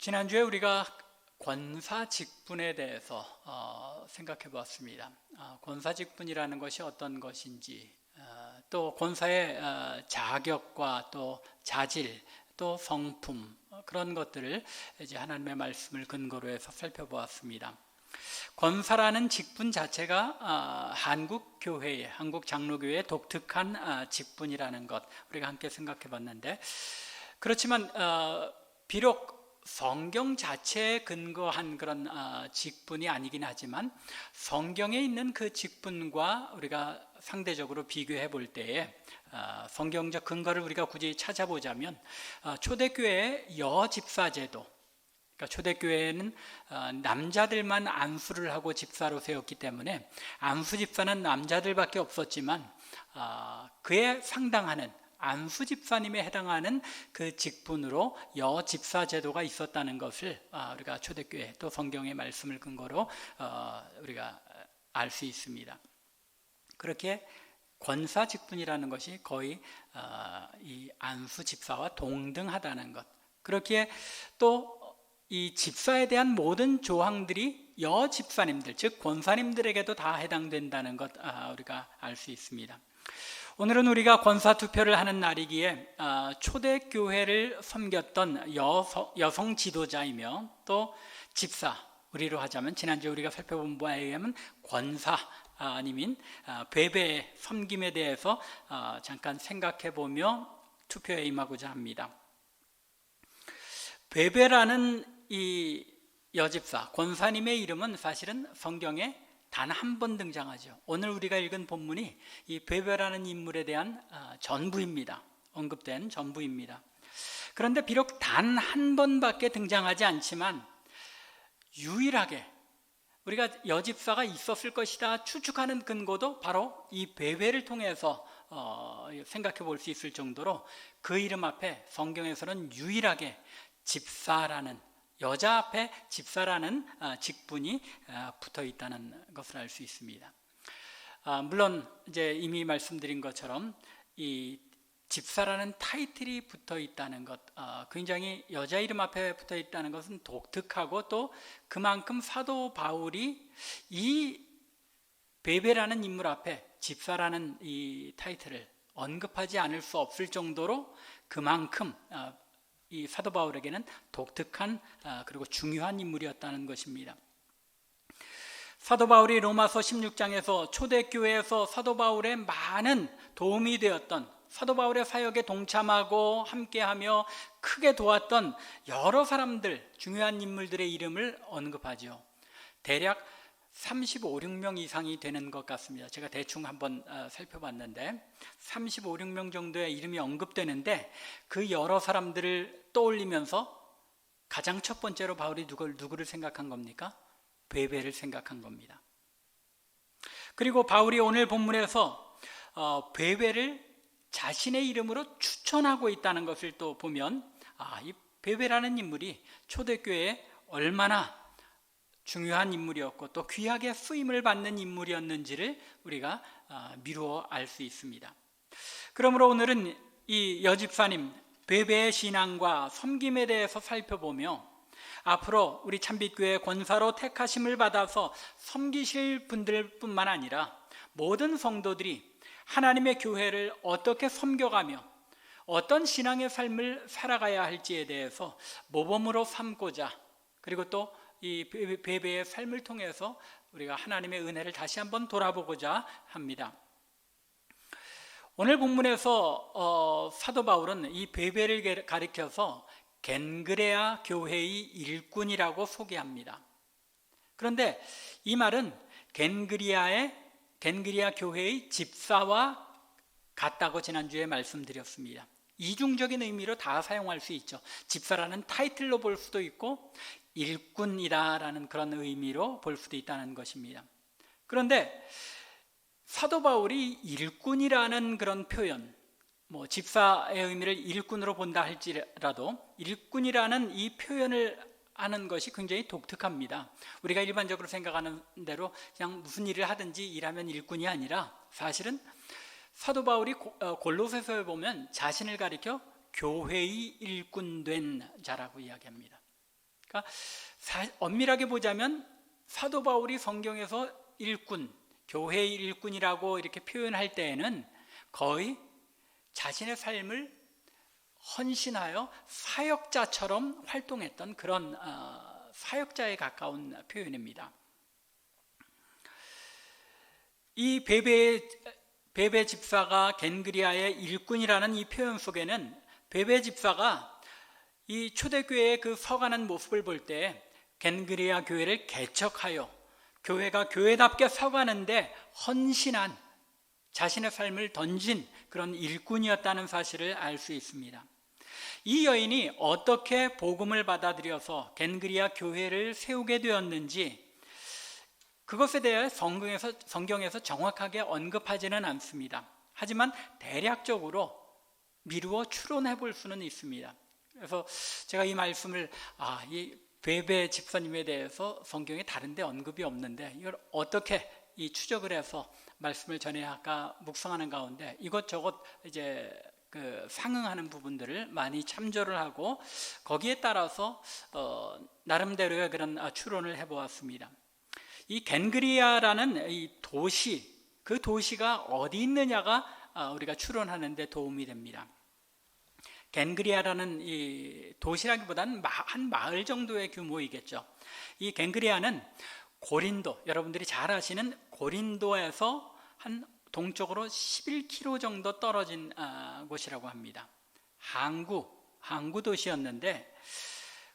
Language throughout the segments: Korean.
지난주에 우리가 권사 직분에 대해서 생각해 보았습니다. 권사 직분이라는 것이 어떤 것인지, 또 권사의 자격과 또 자질, 또 성품, 그런 것들을 이제 하나님의 말씀을 근거로 해서 살펴보았습니다. 권사라는 직분 자체가 한국 교회의, 한국 장로교회의 독특한 직분이라는 것, 우리가 함께 생각해 봤는데, 그렇지만 비록 성경 자체에 근거한 그런 직분이 아니긴 하지만 성경에 있는 그 직분과 우리가 상대적으로 비교해 볼 때에 성경적 근거를 우리가 굳이 찾아보자면 초대교회의 여집사제도, 그러니까 초대교회는 남자들만 안수를 하고 집사로 세웠기 때문에 안수집사는 남자들밖에 없었지만 그에 상당하는 안수 집사님에 해당하는 그 직분으로 여집사 제도가 있었다는 것을 우리가 초대교회 또 성경의 말씀을 근거로 우리가 알 수 있습니다. 그렇게 권사 직분이라는 것이 거의 이 안수 집사와 동등하다는 것, 그렇기에 또 이 집사에 대한 모든 조항들이 여집사님들, 즉 권사님들에게도 다 해당된다는 것 우리가 알 수 있습니다. 오늘은 우리가 권사 투표를 하는 날이기에 초대교회를 섬겼던 여성 지도자이며 또 집사, 우리로 하자면 지난주에 우리가 살펴본 바에 의하면 권사님인 베베의 섬김에 대해서 잠깐 생각해보며 투표에 임하고자 합니다. 베베라는 이 여집사, 권사님의 이름은 사실은 성경에 단 한 번 등장하죠. 오늘 우리가 읽은 본문이 이 베베라는 인물에 대한 전부입니다. 언급된 전부입니다. 그런데 비록 단 한 번밖에 등장하지 않지만 유일하게 우리가 여집사가 있었을 것이다 추측하는 근거도 바로 이 베베를 통해서 생각해 볼 수 있을 정도로 그 이름 앞에 성경에서는 유일하게 집사라는, 여자 앞에 집사라는 직분이 붙어 있다는 것을 알 수 있습니다. 물론 이제 이미 말씀드린 것처럼 이 집사라는 타이틀이 붙어 있다는 것, 굉장히 여자 이름 앞에 붙어 있다는 것은 독특하고 또 그만큼 사도 바울이 이 베베라는 인물 앞에 집사라는 이 타이틀을 언급하지 않을 수 없을 정도로 그만큼 이 사도 바울에게는 독특한 그리고 중요한 인물이었다는 것입니다. 사도 바울이 로마서 16장에서 초대교회에서 사도 바울의 많은 도움이 되었던, 사도 바울의 사역에 동참하고 함께하며 크게 도왔던 여러 사람들, 중요한 인물들의 이름을 언급하죠. 대략 35, 6명 이상이 되는 것 같습니다. 제가 대충 한번 살펴봤는데 35, 6명 정도의 이름이 언급되는데 그 여러 사람들을 떠올리면서 가장 첫 번째로 바울이 누구를 생각한 겁니까? 베베를 생각한 겁니다. 그리고 바울이 오늘 본문에서 베베를 자신의 이름으로 추천하고 있다는 것을 또 보면 이 베베라는 인물이 초대교회에 얼마나 중요한 인물이었고 또 귀하게 쓰임을 받는 인물이었는지를 우리가 미루어 알 수 있습니다. 그러므로 오늘은 이 여집사님 베베의 신앙과 섬김에 대해서 살펴보며 앞으로 우리 참빛교회 권사로 택하심을 받아서 섬기실 분들 뿐만 아니라 모든 성도들이 하나님의 교회를 어떻게 섬겨가며 어떤 신앙의 삶을 살아가야 할지에 대해서 모범으로 삼고자, 그리고 또 이 베베의 삶을 통해서 우리가 하나님의 은혜를 다시 한번 돌아보고자 합니다. 오늘 본문에서 사도 바울은 이 베베를 가리켜서 겐그레아 교회의 일꾼이라고 소개합니다. 그런데 이 말은 겐그리아 교회의 집사와 같다고 지난주에 말씀드렸습니다. 이중적인 의미로 다 사용할 수 있죠. 집사라는 타이틀로 볼 수도 있고 일꾼이다라는 그런 의미로 볼 수도 있다는 것입니다. 그런데 사도 바울이 일꾼이라는 그런 표현, 집사의 의미를 일꾼으로 본다 할지라도 일꾼이라는 이 표현을 하는 것이 굉장히 독특합니다. 우리가 일반적으로 생각하는 대로 그냥 무슨 일을 하든지 일하면 일꾼이 아니라 사실은 사도 바울이 골로새서에 보면 자신을 가리켜 교회의 일꾼된 자라고 이야기합니다. 그러니까 엄밀하게 보자면 사도 바울이 성경에서 일꾼, 교회의 일꾼이라고 이렇게 표현할 때에는 거의 자신의 삶을 헌신하여 사역자처럼 활동했던 그런 사역자에 가까운 표현입니다. 이 베베 집사가 겐그리아의 일꾼이라는 이 표현 속에는 베베 집사가 이 초대교회의 그 서가는 모습을 볼 때 겐그리아 교회를 개척하여 교회가 교회답게 서가는데 헌신한 자신의 삶을 던진 그런 일꾼이었다는 사실을 알 수 있습니다. 이 여인이 어떻게 복음을 받아들여서 겐그리아 교회를 세우게 되었는지 그것에 대해 성경에서 정확하게 언급하지는 않습니다. 하지만 대략적으로 미루어 추론해 볼 수는 있습니다. 그래서 제가 이 말씀을 이 베베 집사님에 대해서 성경에 다른 데 언급이 없는데 이걸 어떻게 이 추적을 해서 말씀을 전해야 할까 묵상하는 가운데 이것저것 이제 그 상응하는 부분들을 많이 참조를 하고 거기에 따라서 나름대로의 그런 추론을 해보았습니다. 이 겐그리아라는 이 도시, 그 도시가 어디 있느냐가 우리가 추론하는 데 도움이 됩니다. 겐그리아라는 이 도시라기보다는 한 마을 정도의 규모이겠죠. 이 겐그리아는 고린도, 여러분들이 잘 아시는 고린도에서 한 동쪽으로 11km 정도 떨어진 곳이라고 합니다. 항구 도시였는데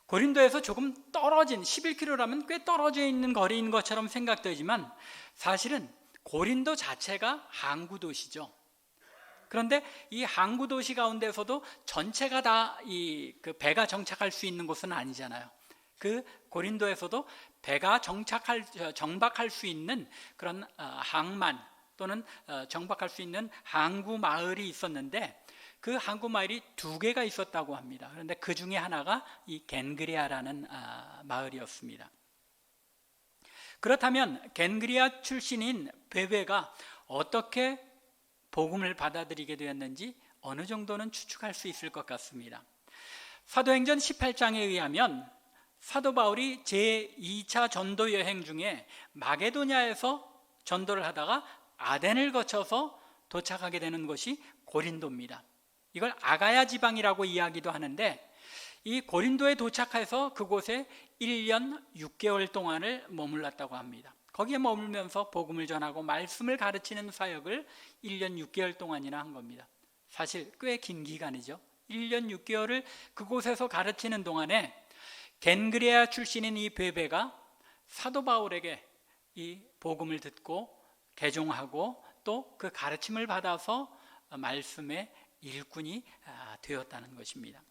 고린도에서 조금 떨어진 11km라면 꽤 떨어져 있는 거리인 것처럼 생각되지만 사실은 고린도 자체가 항구 도시죠. 그런데 이 항구 도시 가운데서도 전체가 다 그 배가 정착할 수 있는 곳은 아니잖아요. 그 고린도에서도 배가 정박할 수 있는 그런 항만 또는 정박할 수 있는 항구 마을이 있었는데 그 항구 마을이 2개가 있었다고 합니다. 그런데 그 중에 하나가 이 겐그리아라는 마을이었습니다. 그렇다면 겐그리아 출신인 베베가 어떻게 복음을 받아들이게 되었는지 어느 정도는 추측할 수 있을 것 같습니다. 사도행전 18장에 의하면 사도 바울이 제2차 전도 여행 중에 마게도냐에서 전도를 하다가 아덴을 거쳐서 도착하게 되는 것이 고린도입니다. 이걸 아가야 지방이라고 이야기도 하는데 이 고린도에 도착해서 그곳에 1년 6개월 동안을 머물렀다고 합니다. 거기에 머물면서 복음을 전하고 말씀을 가르치는 사역을 1년 6개월 동안이나 한 겁니다. 사실 꽤 긴 기간이죠. 1년 6개월을 그곳에서 가르치는 동안에 겐그리아 출신인 이 베베가 사도 바울에게 이 복음을 듣고 개종하고 또 그 가르침을 받아서 말씀의 일꾼이 되었다는 것입니다.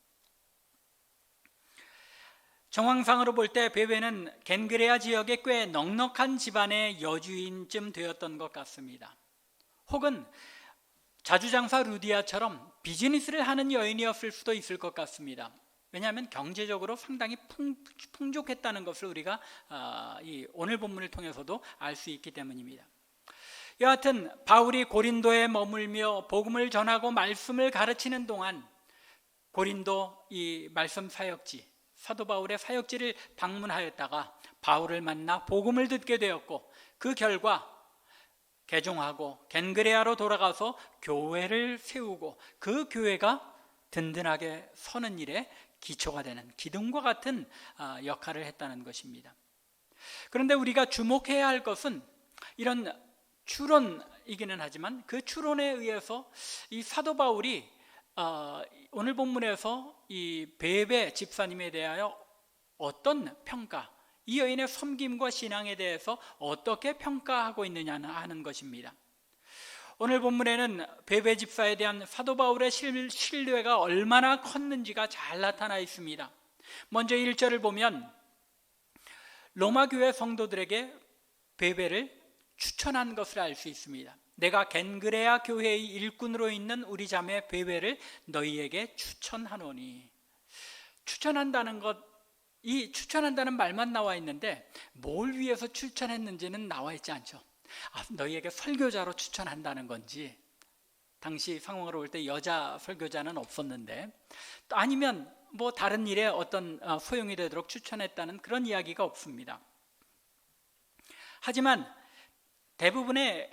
정황상으로 볼 때 베베는 겐그레아 지역의 꽤 넉넉한 집안의 여주인쯤 되었던 것 같습니다. 혹은 자주장사 루디아처럼 비즈니스를 하는 여인이었을 수도 있을 것 같습니다. 왜냐하면 경제적으로 상당히 풍족했다는 것을 우리가 이 오늘 본문을 통해서도 알 수 있기 때문입니다. 여하튼 바울이 고린도에 머물며 복음을 전하고 말씀을 가르치는 동안 고린도 이 말씀 사역지, 사도 바울의 사역지를 방문하였다가 바울을 만나 복음을 듣게 되었고 그 결과 개종하고 겐그레아로 돌아가서 교회를 세우고 그 교회가 든든하게 서는 일에 기초가 되는 기둥과 같은 역할을 했다는 것입니다. 그런데 우리가 주목해야 할 것은 이런 추론이기는 하지만 그 추론에 의해서 이 사도 바울이 오늘 본문에서 이 베베 집사님에 대하여 어떤 평가, 이 여인의 섬김과 신앙에 대해서 어떻게 평가하고 있느냐 하는 것입니다. 오늘 본문에는 베베 집사에 대한 사도 바울의 신뢰가 얼마나 컸는지가 잘 나타나 있습니다. 먼저 1절을 보면 로마 교회 성도들에게 베베를 추천한 것을 알 수 있습니다. 내가 겐그레아 교회의 일꾼으로 있는 우리 자매 베베를 너희에게 추천하노니. 추천한다는 것, 이 추천한다는 말만 나와 있는데 뭘 위해서 추천했는지는 나와 있지 않죠. 너희에게 설교자로 추천한다는 건지 당시 상황으로 올 때 여자 설교자는 없었는데, 또 아니면 뭐 다른 일에 어떤 소용이 되도록 추천했다는 그런 이야기가 없습니다. 하지만 대부분의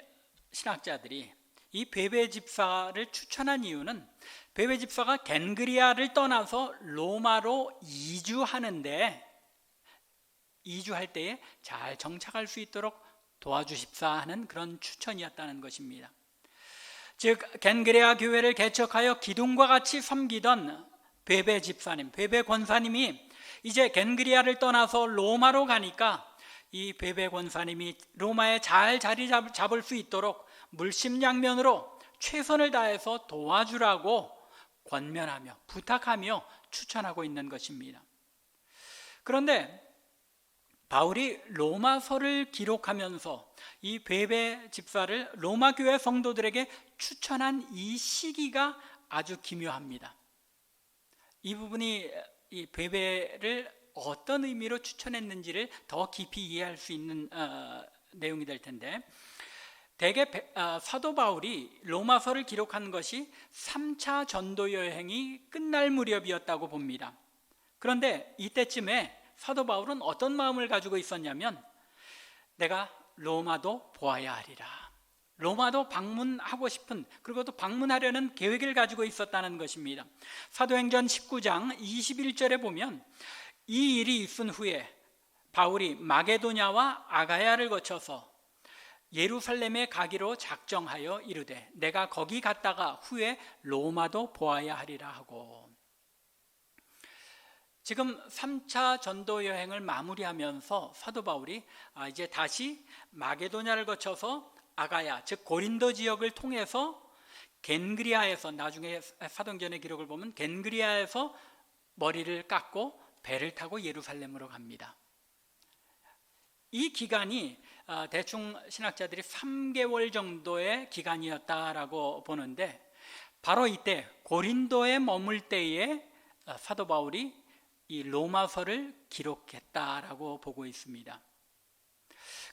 신학자들이 이 베베 집사를 추천한 이유는 베베 집사가 겐그리아를 떠나서 로마로 이주할 때에 잘 정착할 수 있도록 도와주십사 하는 그런 추천이었다는 것입니다. 즉 겐그리아 교회를 개척하여 기둥과 같이 섬기던 베베 집사님, 베베 권사님이 이제 겐그리아를 떠나서 로마로 가니까 이 베베 권사님이 로마에 잘 자리 잡을 수 있도록 물심양면으로 최선을 다해서 도와주라고 권면하며 부탁하며 추천하고 있는 것입니다. 그런데 바울이 로마서를 기록하면서 이 베베 집사를 로마 교회 성도들에게 추천한 이 시기가 아주 기묘합니다. 이 부분이 이 베베를 어떤 의미로 추천했는지를 더 깊이 이해할 수 있는 내용이 될 텐데, 대개 사도 바울이 로마서를 기록한 것이 3차 전도 여행이 끝날 무렵이었다고 봅니다. 그런데 이때쯤에 사도 바울은 어떤 마음을 가지고 있었냐면, 내가 로마도 보아야 하리라, 로마도 방문하고 싶은, 그리고 또 방문하려는 계획을 가지고 있었다는 것입니다. 사도행전 19장 21절에 보면 이 일이 있은 후에 바울이 마게도냐와 아가야를 거쳐서 예루살렘에 가기로 작정하여 이르되 내가 거기 갔다가 후에 로마도 보아야 하리라 하고, 지금 3차 전도 여행을 마무리하면서 사도 바울이 이제 다시 마게도냐를 거쳐서 아가야, 즉 고린도 지역을 통해서 겐그리아에서, 나중에 사도행전의 기록을 보면 겐그리아에서 머리를 깎고 배를 타고 예루살렘으로 갑니다. 이 기간이 대충 신학자들이 3개월 정도의 기간이었다라고 보는데, 바로 이때 고린도에 머물 때에 사도 바울이 이 로마서를 기록했다라고 보고 있습니다.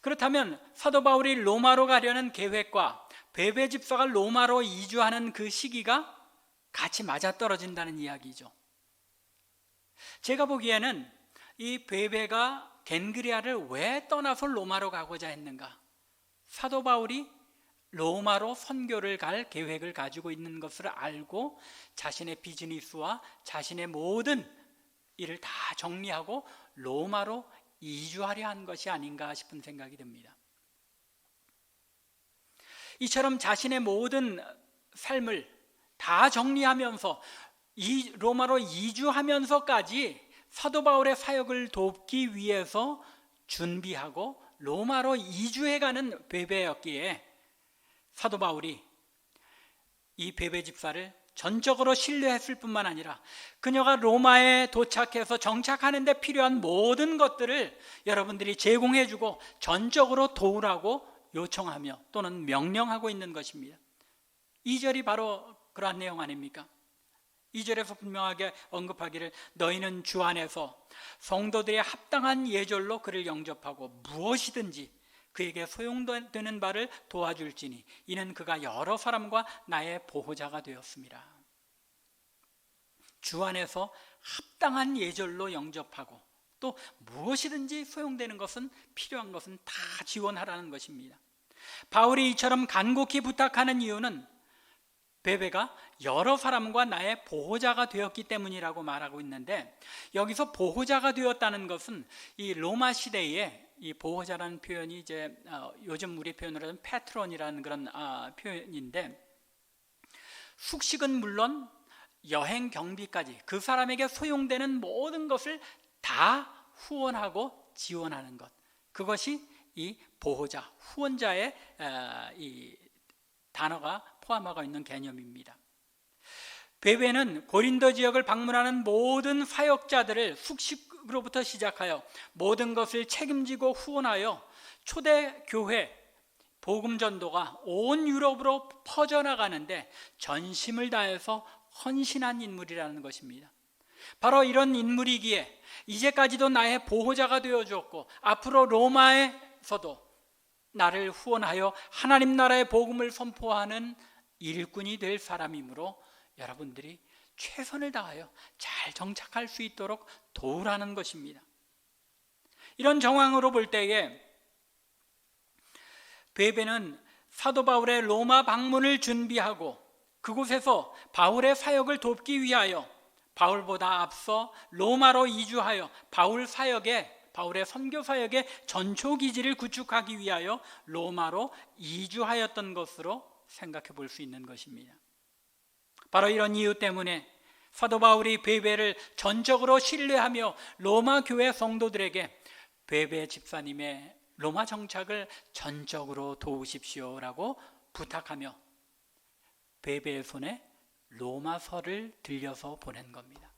그렇다면 사도 바울이 로마로 가려는 계획과 베베 집사가 로마로 이주하는 그 시기가 같이 맞아떨어진다는 이야기죠. 제가 보기에는 이 베베가 겐그리아를 왜 떠나서 로마로 가고자 했는가? 사도 바울이 로마로 선교를 갈 계획을 가지고 있는 것을 알고 자신의 비즈니스와 자신의 모든 일을 다 정리하고 로마로 이주하려 한 것이 아닌가 싶은 생각이 듭니다. 이처럼 자신의 모든 삶을 다 정리하면서 이 로마로 이주하면서까지 사도 바울의 사역을 돕기 위해서 준비하고 로마로 이주해가는 베베였기에 사도 바울이 이 베베 집사를 전적으로 신뢰했을 뿐만 아니라 그녀가 로마에 도착해서 정착하는 데 필요한 모든 것들을 여러분들이 제공해주고 전적으로 도우라고 요청하며 또는 명령하고 있는 것입니다. 2절이 바로 그러한 내용 아닙니까? 2절에서 분명하게 언급하기를 너희는 주 안에서 성도들의 합당한 예절로 그를 영접하고 무엇이든지 그에게 소용되는 바를 도와줄지니 이는 그가 여러 사람과 나의 보호자가 되었습니다. 주 안에서 합당한 예절로 영접하고 또 무엇이든지 소용되는 것은, 필요한 것은 다 지원하라는 것입니다. 바울이 이처럼 간곡히 부탁하는 이유는 베베가 여러 사람과 나의 보호자가 되었기 때문이라고 말하고 있는데, 여기서 보호자가 되었다는 것은 이 로마 시대에 이 보호자라는 표현이 이제 요즘 우리 표현으로 하면 패트론이라는 그런 표현인데, 숙식은 물론 여행 경비까지 그 사람에게 소용되는 모든 것을 다 후원하고 지원하는 것, 그것이 이 보호자, 후원자의 이 단어가 포함하고 있는 개념입니다. 베베는 고린도 지역을 방문하는 모든 사역자들을 숙식으로부터 시작하여 모든 것을 책임지고 후원하여 초대 교회 복음 전도가 온 유럽으로 퍼져나가는데 전심을 다해서 헌신한 인물이라는 것입니다. 바로 이런 인물이기에 이제까지도 나의 보호자가 되어주었고 앞으로 로마에서도 나를 후원하여 하나님 나라의 복음을 선포하는 일꾼이 될 사람이므로 여러분들이 최선을 다하여 잘 정착할 수 있도록 도우라는 것입니다. 이런 정황으로 볼 때에 베베는 사도 바울의 로마 방문을 준비하고 그곳에서 바울의 사역을 돕기 위하여 바울보다 앞서 로마로 이주하여 바울의 선교 사역의 전초 기지를 구축하기 위하여 로마로 이주하였던 것으로 생각해 볼 수 있는 것입니다. 바로 이런 이유 때문에 사도 바울이 베베를 전적으로 신뢰하며 로마 교회 성도들에게 베베 집사님의 로마 정착을 전적으로 도우십시오라고 부탁하며 베베의 손에 로마서를 들려서 보낸 겁니다.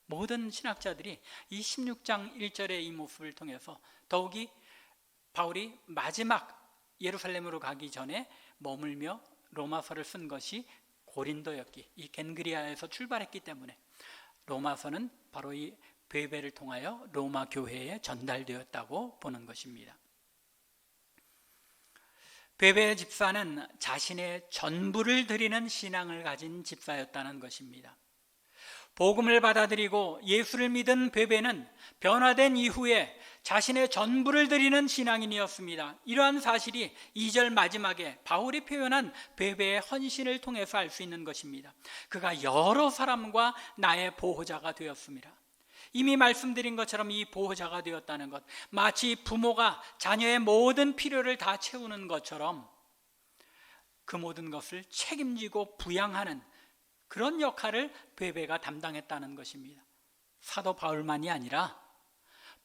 모든 신학자들이 이 16장 1절의 이 모습을 통해서 더욱이 바울이 마지막 예루살렘으로 가기 전에 머물며 로마서를 쓴 것이 고린도였기, 이 겐그리아에서 출발했기 때문에 로마서는 바로 이 베베를 통하여 로마 교회에 전달되었다고 보는 것입니다. 베베 집사는 자신의 전부를 드리는 신앙을 가진 집사였다는 것입니다. 복음을 받아들이고 예수를 믿은 베베는 변화된 이후에 자신의 전부를 드리는 신앙인이었습니다. 이러한 사실이 2절 마지막에 바울이 표현한 베베의 헌신을 통해서 알 수 있는 것입니다. 그가 여러 사람과 나의 보호자가 되었습니다. 이미 말씀드린 것처럼 이 보호자가 되었다는 것, 마치 부모가 자녀의 모든 필요를 다 채우는 것처럼 그 모든 것을 책임지고 부양하는 그런 역할을 베베가 담당했다는 것입니다. 사도 바울만이 아니라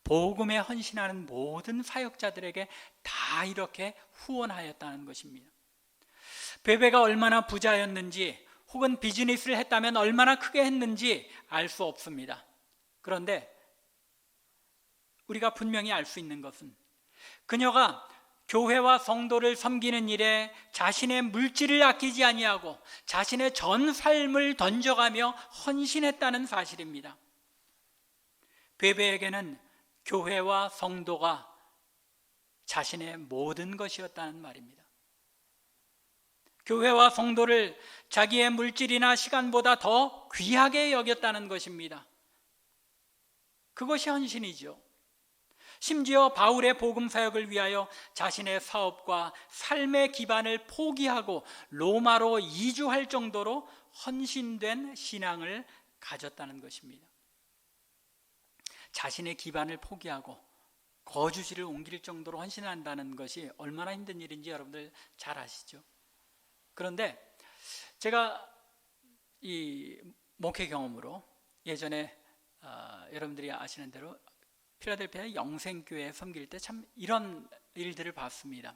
복음에 헌신하는 모든 사역자들에게 다 이렇게 후원하였다는 것입니다. 베베가 얼마나 부자였는지 혹은 비즈니스를 했다면 얼마나 크게 했는지 알 수 없습니다. 그런데 우리가 분명히 알 수 있는 것은 그녀가 교회와 성도를 섬기는 일에 자신의 물질을 아끼지 아니하고 자신의 전 삶을 던져가며 헌신했다는 사실입니다. 베베에게는 교회와 성도가 자신의 모든 것이었다는 말입니다. 교회와 성도를 자기의 물질이나 시간보다 더 귀하게 여겼다는 것입니다. 그것이 헌신이죠. 심지어 바울의 복음 사역을 위하여 자신의 사업과 삶의 기반을 포기하고 로마로 이주할 정도로 헌신된 신앙을 가졌다는 것입니다. 자신의 기반을 포기하고 거주지를 옮길 정도로 헌신한다는 것이 얼마나 힘든 일인지 여러분들 잘 아시죠? 그런데 제가 이 목회 경험으로 예전에 여러분들이 아시는 대로 필라델피아 영생교회 섬길 때 참 이런 일들을 봤습니다.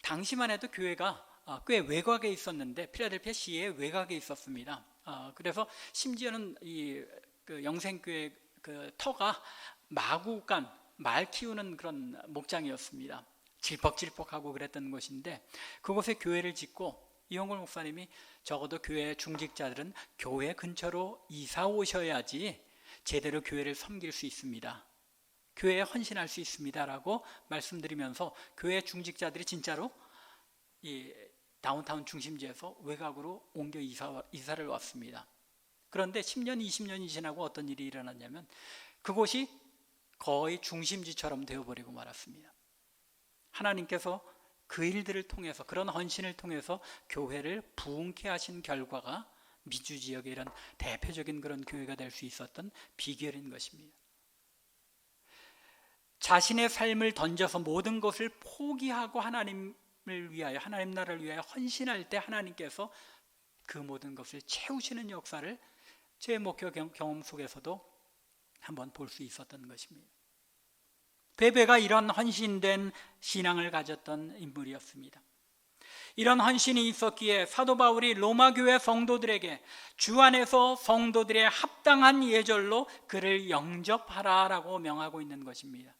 당시만 해도 교회가 꽤 외곽에 있었는데 필라델피아 시에 외곽에 있었습니다. 그래서 심지어는 그 영생교회 그 터가 마구간 말 키우는 그런 목장이었습니다. 질퍽질퍽하고 그랬던 곳인데 그곳에 교회를 짓고 이용걸 목사님이 적어도 교회 중직자들은 교회 근처로 이사 오셔야지 제대로 교회를 섬길 수 있습니다. 교회에 헌신할 수 있습니다라고 말씀드리면서 교회 중직자들이 진짜로 이 다운타운 중심지에서 외곽으로 옮겨 이사를 왔습니다. 그런데 10년, 20년이 지나고 어떤 일이 일어났냐면 그곳이 거의 중심지처럼 되어버리고 말았습니다. 하나님께서 그 일들을 통해서 그런 헌신을 통해서 교회를 부흥케 하신 결과가 미주 지역의 이런 대표적인 그런 교회가 될 수 있었던 비결인 것입니다. 자신의 삶을 던져서 모든 것을 포기하고 하나님을 위하여 하나님 나라를 위하여 헌신할 때 하나님께서 그 모든 것을 채우시는 역사를 제 목회 경험 속에서도 한번 볼 수 있었던 것입니다. 베베가 이런 헌신된 신앙을 가졌던 인물이었습니다. 이런 헌신이 있었기에 사도 바울이 로마 교회 성도들에게 주 안에서 성도들의 합당한 예절로 그를 영접하라라고 명하고 있는 것입니다.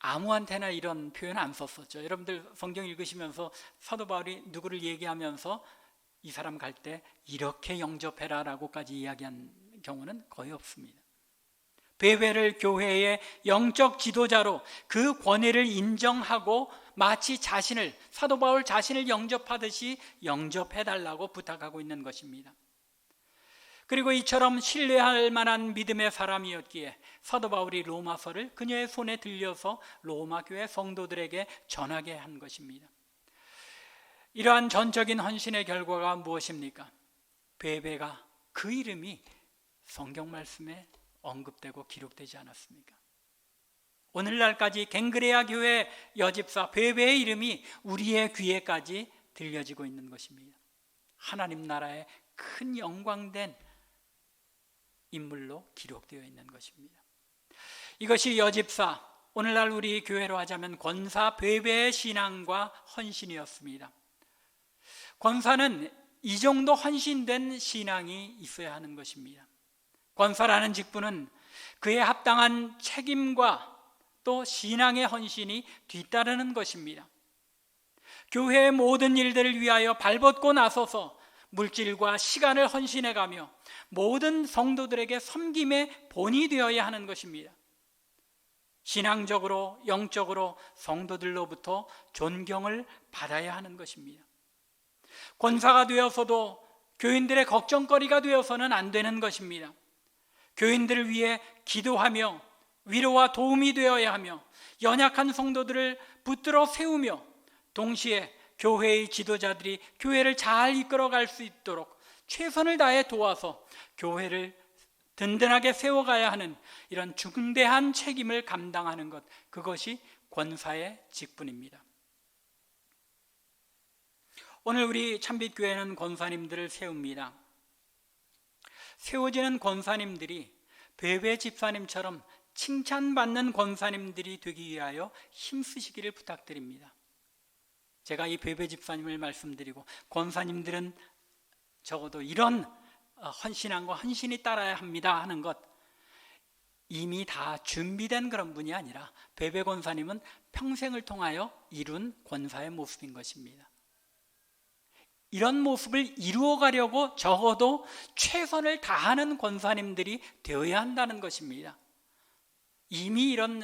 아무한테나 이런 표현 안 썼었죠. 여러분들 성경 읽으시면서 사도 바울이 누구를 얘기하면서 이 사람 갈 때 이렇게 영접해라라고까지 이야기한 경우는 거의 없습니다. 베베를 교회의 영적 지도자로 그 권위를 인정하고 마치 사도 바울 자신을 영접하듯이 영접해달라고 부탁하고 있는 것입니다. 그리고 이처럼 신뢰할 만한 믿음의 사람이었기에 사도 바울이 로마서를 그녀의 손에 들려서 로마 교회 성도들에게 전하게 한 것입니다. 이러한 전적인 헌신의 결과가 무엇입니까? 베베가 그 이름이 성경 말씀에 언급되고 기록되지 않았습니까? 오늘날까지 갱그레아 교회 여집사 베베의 이름이 우리의 귀에까지 들려지고 있는 것입니다. 하나님 나라의 큰 영광된 인물로 기록되어 있는 것입니다. 이것이 여집사, 오늘날 우리 교회로 하자면 권사 베베의 신앙과 헌신이었습니다. 권사는 이 정도 헌신된 신앙이 있어야 하는 것입니다. 권사라는 직분은 그에 합당한 책임과 또 신앙의 헌신이 뒤따르는 것입니다. 교회의 모든 일들을 위하여 발벗고 나서서 물질과 시간을 헌신해가며 모든 성도들에게 섬김의 본이 되어야 하는 것입니다. 신앙적으로 영적으로 성도들로부터 존경을 받아야 하는 것입니다. 권사가 되어서도 교인들의 걱정거리가 되어서는 안 되는 것입니다. 교인들을 위해 기도하며 위로와 도움이 되어야 하며 연약한 성도들을 붙들어 세우며 동시에 교회의 지도자들이 교회를 잘 이끌어갈 수 있도록 최선을 다해 도와서 교회를 든든하게 세워가야 하는 이런 중대한 책임을 감당하는 것, 그것이 권사의 직분입니다. 오늘 우리 참빛교회는 권사님들을 세웁니다. 세워지는 권사님들이 베베 집사님처럼 칭찬받는 권사님들이 되기 위하여 힘쓰시기를 부탁드립니다. 제가 이 베베 집사님을 말씀드리고 권사님들은 적어도 이런 헌신함과 헌신이 따라야 합니다 하는 것, 이미 다 준비된 그런 분이 아니라 베베 권사님은 평생을 통하여 이룬 권사의 모습인 것입니다. 이런 모습을 이루어가려고 적어도 최선을 다하는 권사님들이 되어야 한다는 것입니다. 이미 이런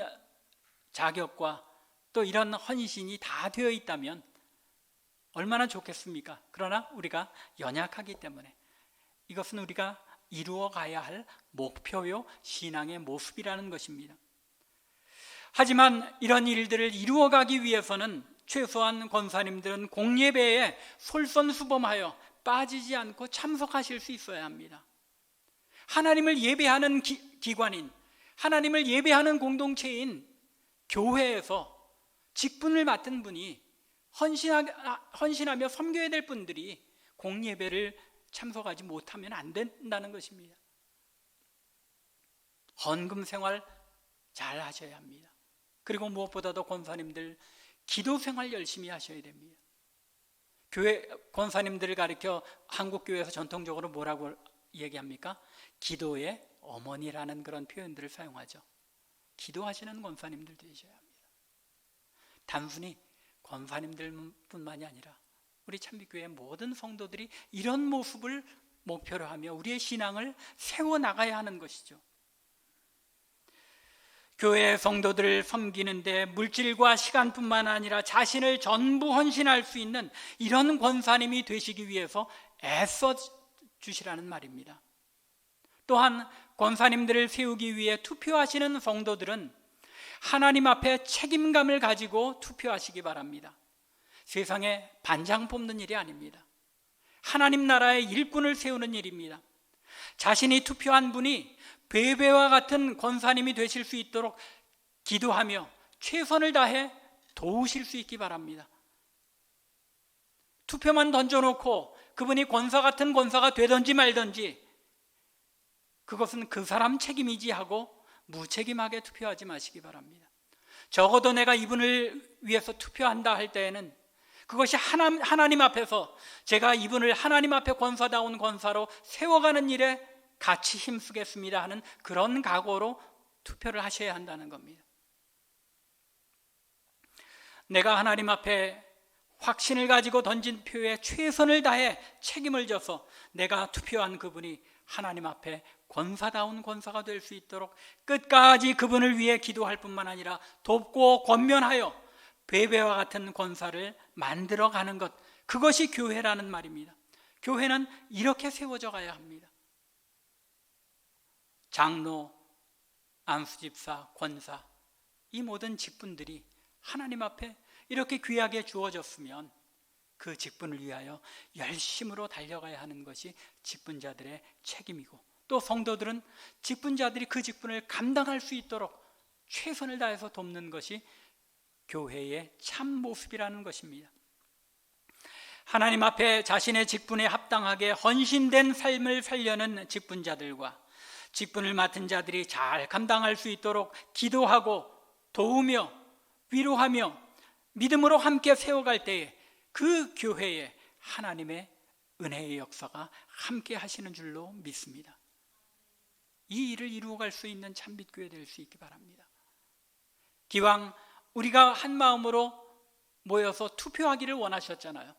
자격과 또 이런 헌신이 다 되어 있다면 얼마나 좋겠습니까? 그러나 우리가 연약하기 때문에 이것은 우리가 이루어 가야 할 목표요 신앙의 모습이라는 것입니다. 하지만 이런 일들을 이루어 가기 위해서는 최소한 권사님들은 공예배에 솔선수범하여 빠지지 않고 참석하실 수 있어야 합니다. 하나님을 예배하는 기관인, 하나님을 예배하는 공동체인 교회에서 직분을 맡은 분이 헌신하며 섬겨야 될 분들이 공예배를 참석하지 못하면 안 된다는 것입니다. 헌금 생활 잘 하셔야 합니다. 그리고 무엇보다도 권사님들 기도 생활 열심히 하셔야 됩니다. 교회 권사님들을 가리켜 한국 교회에서 전통적으로 뭐라고 얘기합니까? 기도의 어머니라는 그런 표현들을 사용하죠. 기도하시는 권사님들 되셔야 합니다. 단순히 권사님들뿐만이 아니라 우리 참빛교회 모든 성도들이 이런 모습을 목표로 하며 우리의 신앙을 세워나가야 하는 것이죠. 교회 성도들을 섬기는데 물질과 시간뿐만 아니라 자신을 전부 헌신할 수 있는 이런 권사님이 되시기 위해서 애써 주시라는 말입니다. 또한 권사님들을 세우기 위해 투표하시는 성도들은 하나님 앞에 책임감을 가지고 투표하시기 바랍니다. 세상에 반장 뽑는 일이 아닙니다. 하나님 나라의 일꾼을 세우는 일입니다. 자신이 투표한 분이 베베와 같은 권사님이 되실 수 있도록 기도하며 최선을 다해 도우실 수 있기 바랍니다. 투표만 던져놓고 그분이 권사 같은 권사가 되든지 말든지 그것은 그 사람 책임이지 하고 무책임하게 투표하지 마시기 바랍니다. 적어도 내가 이분을 위해서 투표한다 할 때에는 그것이 하나님 앞에서 제가 이분을 하나님 앞에 권사다운 권사로 세워가는 일에 같이 힘쓰겠습니다 하는 그런 각오로 투표를 하셔야 한다는 겁니다. 내가 하나님 앞에 확신을 가지고 던진 표에 최선을 다해 책임을 져서 내가 투표한 그분이 하나님 앞에 권사다운 권사가 될 수 있도록 끝까지 그분을 위해 기도할 뿐만 아니라 돕고 권면하여 베베와 같은 권사를 만들어가는 것, 그것이 교회라는 말입니다. 교회는 이렇게 세워져 가야 합니다. 장로, 안수집사, 권사, 이 모든 직분들이 하나님 앞에 이렇게 귀하게 주어졌으면 그 직분을 위하여 열심으로 달려가야 하는 것이 직분자들의 책임이고, 또 성도들은 직분자들이 그 직분을 감당할 수 있도록 최선을 다해서 돕는 것이 교회의 참 모습이라는 것입니다. 하나님 앞에 자신의 직분에 합당하게 헌신된 삶을 살려는 직분자들과 직분을 맡은 자들이 잘 감당할 수 있도록 기도하고 도우며 위로하며 믿음으로 함께 세워갈 때에 그 교회에 하나님의 은혜의 역사가 함께 하시는 줄로 믿습니다. 이 일을 이루어갈 수 있는 참빛교회 될 수 있기 바랍니다. 기왕 우리가 한 마음으로 모여서 투표하기를 원하셨잖아요.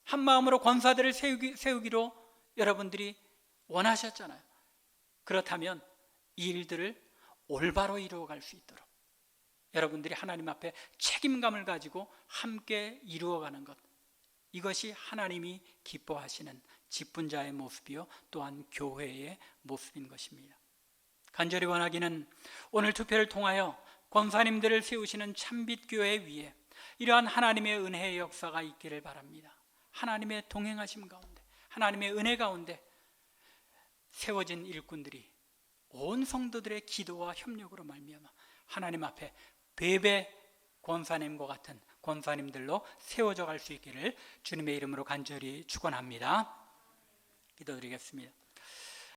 한 마음으로 권사들을 세우기로 여러분들이 원하셨잖아요. 그렇다면 이 일들을 올바로 이루어갈 수 있도록 여러분들이 하나님 앞에 책임감을 가지고 함께 이루어가는 것, 이것이 하나님이 기뻐하시는 직분자의 모습이요 또한 교회의 모습인 것입니다. 간절히 원하기는 오늘 투표를 통하여 권사님들을 세우시는 참빛교회 위에 이러한 하나님의 은혜의 역사가 있기를 바랍니다. 하나님의 동행하심 가운데, 하나님의 은혜 가운데 세워진 일꾼들이 온 성도들의 기도와 협력으로 말미암아 하나님 앞에 베베 권사님과 같은 권사님들로 세워져 갈 수 있기를 주님의 이름으로 간절히 축원합니다. 기도드리겠습니다.